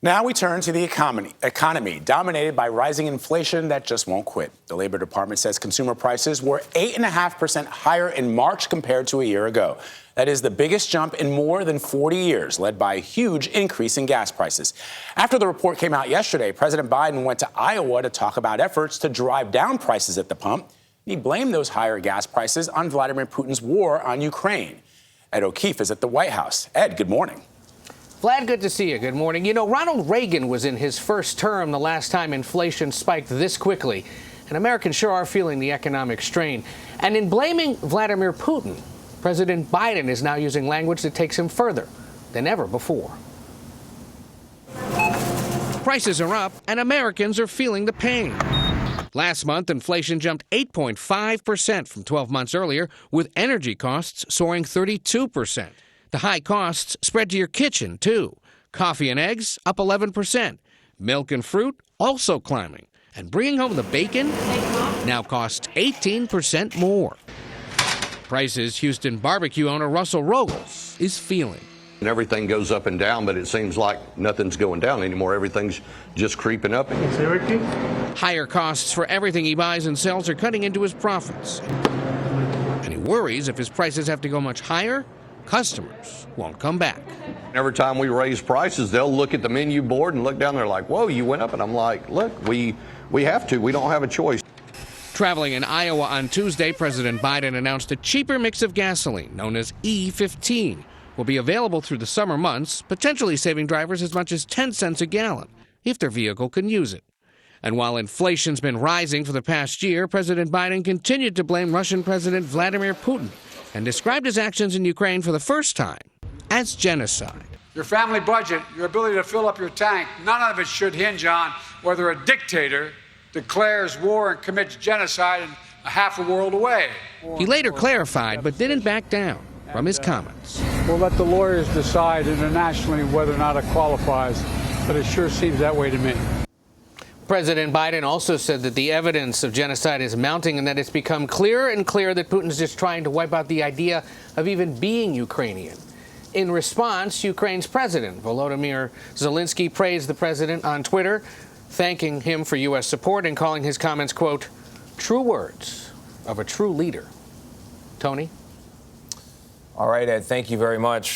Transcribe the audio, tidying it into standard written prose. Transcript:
Now we turn to the economy, dominated by rising inflation that just won't quit. The Labor Department says consumer prices were 8.5% higher in March compared to a year ago. That is the biggest jump in more than 40 years, led by a huge increase in gas prices. After the report came out yesterday, President Biden went to Iowa to talk about efforts to drive down prices at the pump. He blamed those higher gas prices on Vladimir Putin's war on Ukraine. Ed O'Keefe is at the White House. Ed, good morning. Vlad, good to see you. Good morning. You know, Ronald Reagan was in his first term the last time inflation spiked this quickly. And Americans sure are feeling the economic strain. And in blaming Vladimir Putin, President Biden is now using language that takes him further than ever before. Prices are up and Americans are feeling the pain. Last month, inflation jumped 8.5% from 12 months earlier, with energy costs soaring 32%. The high costs spread to your kitchen, too. Coffee and eggs up 11%. Milk and fruit also climbing. And bringing home the bacon now costs 18% more. Prices Houston barbecue owner Russell Rogels is feeling. And everything goes up and down, but it seems like nothing's going down anymore. Everything's just creeping up. Higher costs for everything he buys and sells are cutting into his profits. And he worries if his prices have to go much higher, customers won't come back. Every time we raise prices, they'll look at the menu board and look down there like, whoa, you went up. And I'm like, look, we have to. We don't have a choice. Traveling in Iowa on Tuesday, President Biden announced a cheaper mix of gasoline, known as E15, will be available through the summer months, potentially saving drivers as much as 10 cents a gallon, if their vehicle can use it. And while inflation's been rising for the past year, President Biden continued to blame Russian President Vladimir Putin and described his actions in Ukraine for the first time as genocide. Your family budget, your ability to fill up your tank, none of it should hinge on whether a dictator declares war and commits genocide in half a world away. He later clarified, but didn't back down from his comments. We'll let the lawyers decide internationally whether or not it qualifies, but it sure seems that way to me. President Biden also said that the evidence of genocide is mounting and that it's become clearer and clearer that Putin's just trying to wipe out the idea of even being Ukrainian. In response, Ukraine's president, Volodymyr Zelensky, praised the president on Twitter, thanking him for U.S. support and calling his comments, quote, true words of a true leader. Tony? All right, Ed, thank you very much.